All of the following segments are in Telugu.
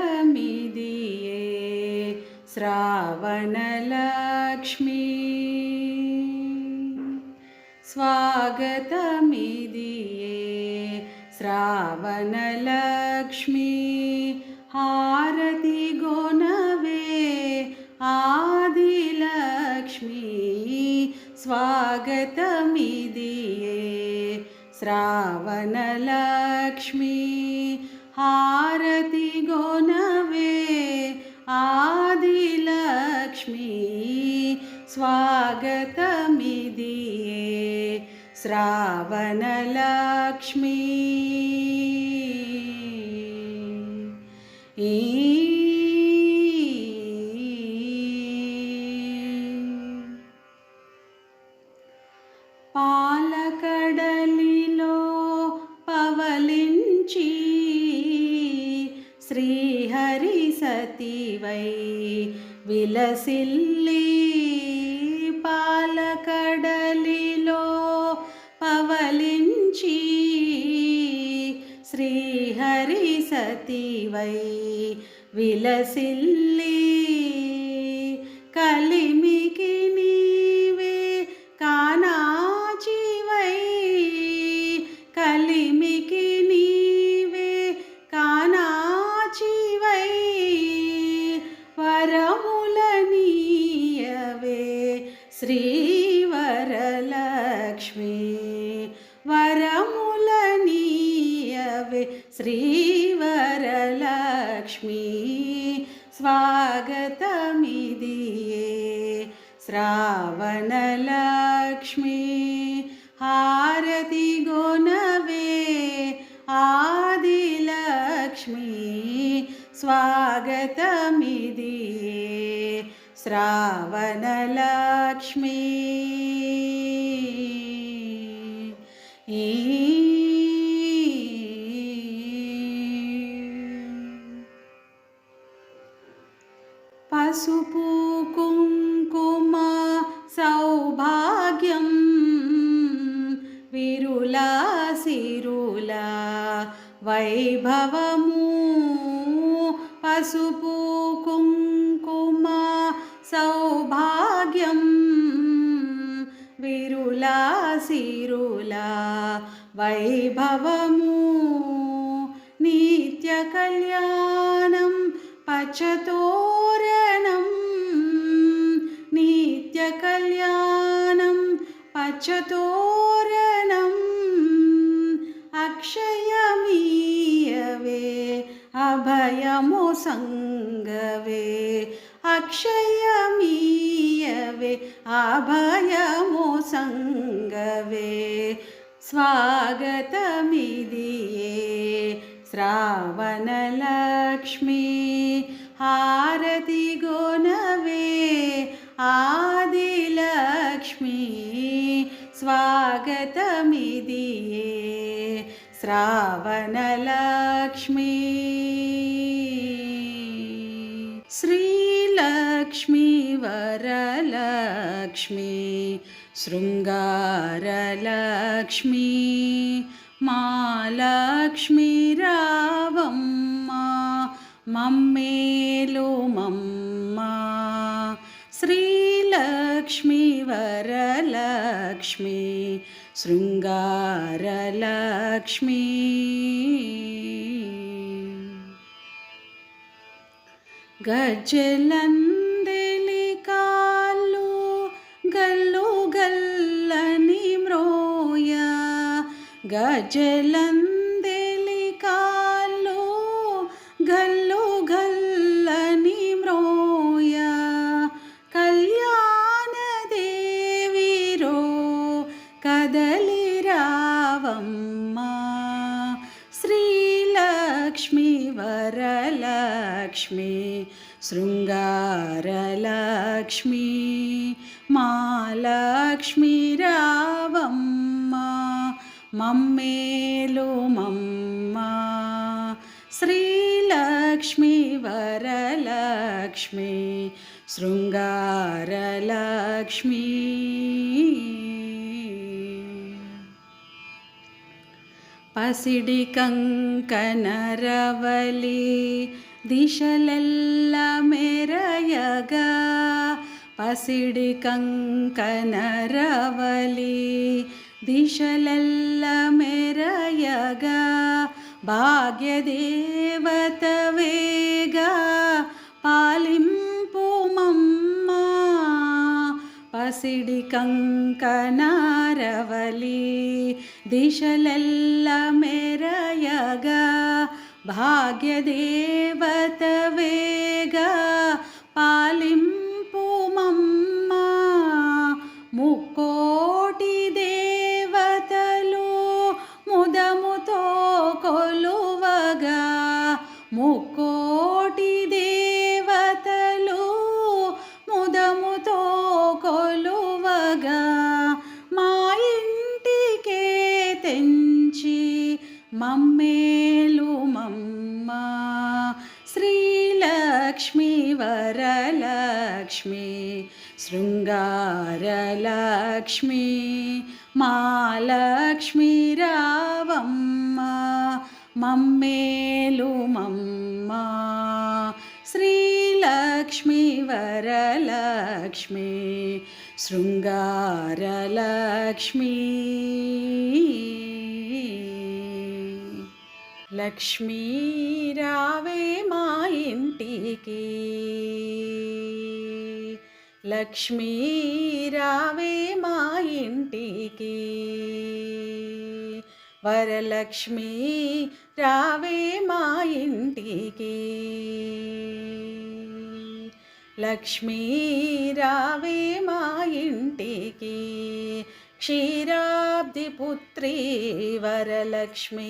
स्वागतमिदिये श्रावणलक्ष्मी स्वागतमिदिये श्रावणलक्ष्मी हारति गोनवे आदिलक्ष्मी स्वागतमिदिये श्रावणलक्ष्मी हारति गोनवे आदिलक्ष्मी स्वागतमिदिये श्रावणलक्ष्मी పాలకడలిలో పవలించి శ్రీహరి సతివై విలసిల్లి పాలకడలిలో పవలించి శ్రీహరి సతివై విలసిల్లి కలిమికి నీవే కానాచివై కలిమికి నీవే కానాచివై వరములనీయవే శ్రీవరలక్ష్మి వరములనీయవే శ్రీవరలక్ష్మి स्वागतमिदिये श्रावणलक्ष्मी हारति गोनवे आदिलक्ष्मी स्वागतमिदिये श्रावणलक्ष्मी పసుపు కుంకుమ సౌభాగ్యం విరులా సిరులా వైభవము పసుపు కుంకుమ సౌభాగ్యం విరులా సిరులా వైభవము నిత్య కళ్యాణం పచ్చతోరణం నిత్య కళ్యాణం పచ్చతోరణం అక్షయమీయవే అభయము సంగవే అక్షయమీయవే అభయము సంగవే స్వాగతమిదియే श्रावणलक्ष्मी हारति गोनवे आदिलक्ष्मी स्वागतमिदिये श्रावणलक्ष्मी श्रीलक्ष्मी वरलक्ष्मी शृङ्गारलक्ष्मी महालक्ष्मी रावम्म मम्मेलु मम्मा श्रीलक्ष्मी वरलक्ष्मी शृङ्गारलक्ष्मी गज्जलंदेली काल्लु गल्लु गल्లని మ్రోయా గజలందెలి కాళ్ళు గల్లు గల్లని మ్రోయ కళ్యాణ దేవిరో కదలి రావమ్మ శ్రీలక్ష్మి వరలక్ష్మి శృంగారలక్ష్మి మాలక్ష్మి రావమ్మ మమ్మేలు మమ్మ శ్రీలక్ష్మి వరలక్ష్మి శృంగారలక్ష్మి పసిడి కంకణరవలి దిశలెల్ల మెరయగా పసిడి కంకణరవలి దిశలెల్ల మెరయగా భాగ్యదేవతవేగా పాలింపు మమ్మా పసిడి కంకణరవలి దిశలెల్ల మెరయగా భాగ్యదేవతవేగా పాలింపు మమ్మా ముక్కోటి దేవతలు ముదముతో కొలువగా ముక్కోటి దేవతలు ముదముతో కొలువగా మా ఇంటికే తెంచి మమ్మేలు మమ్మా శ్రీలక్ష్మి వరలక్ష్మి శృంగారలక్ష్మి మాలక్ష్మి రావమ్మ మమ్మేలు మమ్మా శ్రీలక్ష్మి వరలక్ష్మి శృంగారలక్ష్మి లక్ష్మీ రావే మా ఇంటికి లక్ష్మీ రావే మా ఇంటికి వరలక్ష్మి రావే మా ఇంటికి లక్ష్మీ రావే మా ఇంటికి క్షీరాబ్ది పుత్రి వరలక్ష్మి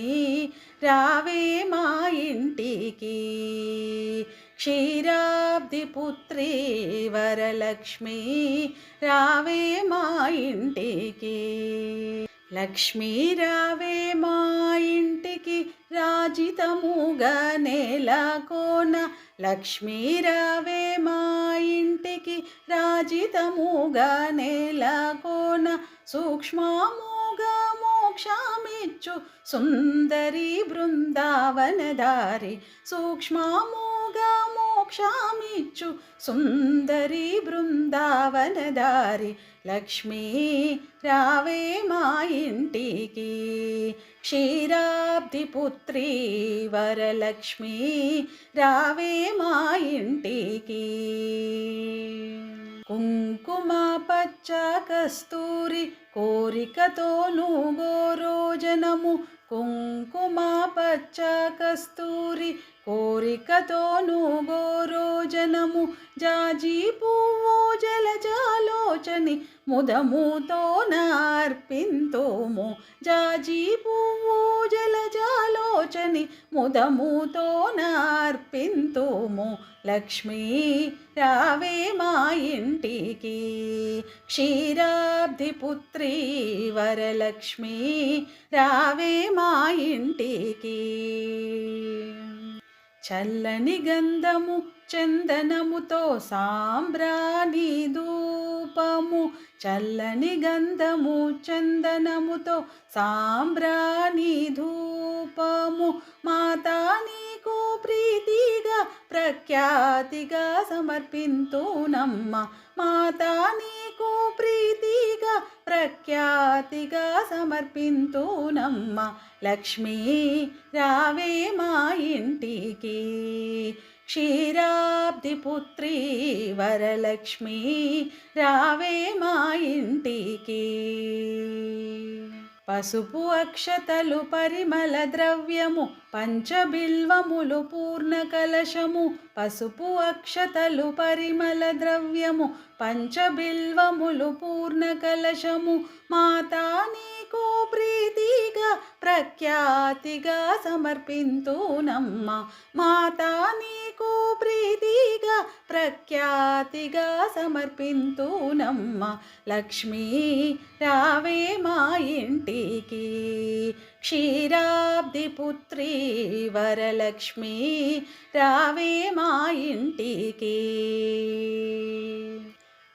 రావే మా ఇంటికి క్షీరాబ్ది పుత్రి వరలక్ష్మి రావే మా ఇంటికి లక్ష్మీ రావే మా ఇంటికి రాజితముగా నెలకొన లక్ష్మీ రావే మా ఇంటికి రాజితముగా నెలకొన సూక్ష్మముగా మోక్షమిచ్చు సుందరి బృందావనదారి సూక్ష్మముగా మోక్షమిచ్చు సుందరి బృందావనదారి లక్ష్మీ రావే మా ఇంటికి క్షీరాబ్ది పుత్రి వరలక్ష్మి రావే మా ఇంటికి కుంకుమ పచ్చ కస్తూరి కోరికతోను గోరోజనము కుంకుమ పచ్చ కస్తూరి కోరికతోను గోరోజనము జాజి పువ్వు జలజాలోచని ముదముతో నార్పింతుము జాజి పువ్వు జలజాలోచని ముదముతో నార్పింతుము లక్ష్మీ రావే మా ఇంటికి క్షీరాబ్ది పుత్రి వరలక్ష్మి రావే మా ఇంటికి చల్లని గంధము చందనముతో సాంబ్రాణి ధూపము చల్లని గంధము చందనముతో సాంబ్రాణి ధూపము మాతా నీకు ప్రీతిగా ప్రఖ్యాతిగా సమర్పింతునమ్మ మాతా నీకు ప్రీతిగా ప్రఖ్యాతిగా సమర్పింతునమ్మ లక్ష్మీ రావే మా ఇంటికి క్షీరాబ్ది పుత్రి వరలక్ష్మి రావే మా ఇంటికి పసుపు అక్షతలు పరిమళ ద్రవ్యము పంచబిల్వములు పూర్ణ కలశము పసుపు అక్షతలు పరిమళ ద్రవ్యము పంచబిల్వములు పూర్ణ కలశము మాతా నీకు ప్రీతిగా ప్రఖ్యాతిగా సమర్పింతునమ్మ మాతా నీకు ప్రీతిగా ప్రఖ్యాతిగా సమర్పింతునమ్మ లక్ష్మీ రావే మా ఇంటికి క్షీరాబ్ది పుత్రి వరలక్ష్మి రావే మా ఇంటికి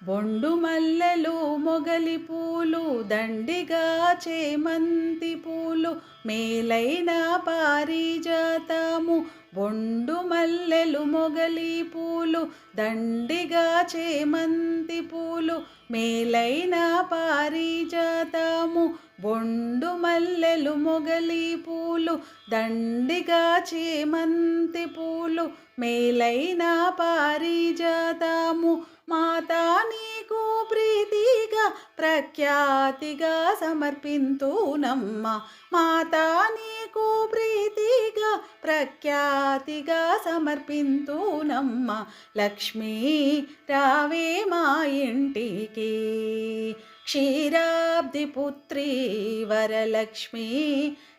బొండు మల్లెలు మొగలి పూలు దండిగా చేమంతి పూలు మేలైన పారిజాతము బొండు మల్లెలు మొగలి పూలు దండిగా చేమంతి పూలు మేలైన పారిజాతము బొండు మల్లెలు మొగలి పూలు దండిగా చేమంతి పూలు మేలైన పారిజాతము మాతా నీకు ప్రీతిగా ప్రఖ్యాతిగా సమర్పింతునమ్మ మాతా నీకు ప్రీతిగా ప్రఖ్యాతిగా సమర్పింతునమ్మ లక్ష్మీ రావే మా ఇంటికి క్షీరాబ్ది పుత్రి వరలక్ష్మి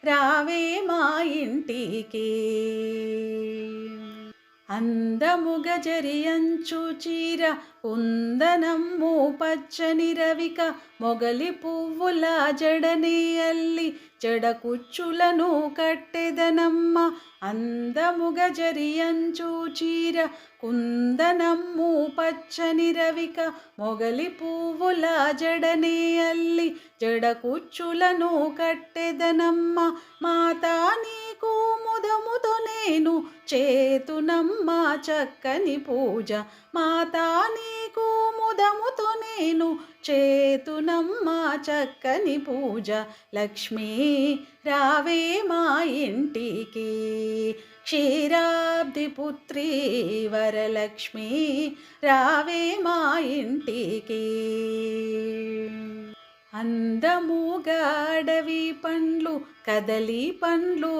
రావే మా ఇంటికి అందముగ జరియంచు చీర కుందనమ్ము పచ్చని రవిక మొగలి పువ్వుల జడనే అల్లి జడ కుచ్చులను కట్టెదనమ్మ అందముగ జరియంచు చీర కుందనమ్ము పచ్చని రవిక మొగలి పువ్వుల జడనే అల్లి జడ కుచ్చులను కట్టెదనమ్మ మాతా నీకు ముదముతో నేను చేతునమ్మ చక్కని పూజ మాతా నీకు ముదముతో నేను చేతునమ్మ చక్కని పూజ లక్ష్మీ రావే మా ఇంటికి క్షీరాబ్ది పుత్రి వరలక్ష్మి రావే మా ఇంటికి అందముగా అడవి పండ్లు కదలి పండ్లు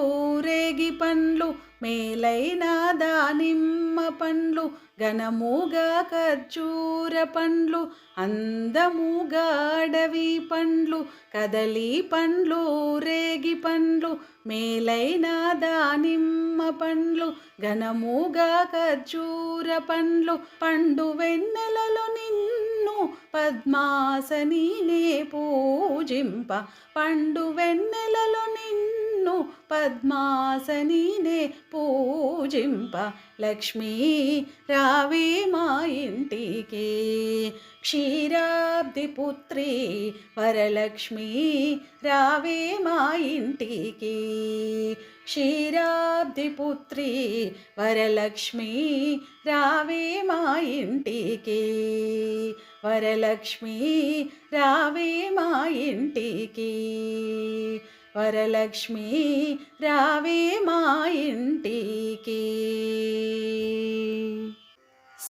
రేగి పండ్లు మేలైన దానిమ్మ పండ్లు ఘనముగా ఖర్జూర పండ్లు అందముగా అడవి పండ్లు కదలి పండ్లు రేగి పండ్లు మేలైన దానిమ్మ పండ్లు ఘనముగా ఖర్జూర పండ్లు పండు వెన్నెలలో నిన్ను పద్మాసనినే పూజింప పండు వెన్నెలలో నిన్ను పద్మాసనినే పూజింప లక్ష్మీ రావే మా ఇంటికి క్షీరాబ్ది పుత్రి వరలక్ష్మి రావే మా ఇంటికి క్షీరాబ్ది పుత్రి వరలక్ష్మి రావే మా ఇంటికి వరలక్ష్మి రావే మా ఇంటికి వరలక్ష్మి రావే మా ఇంటికి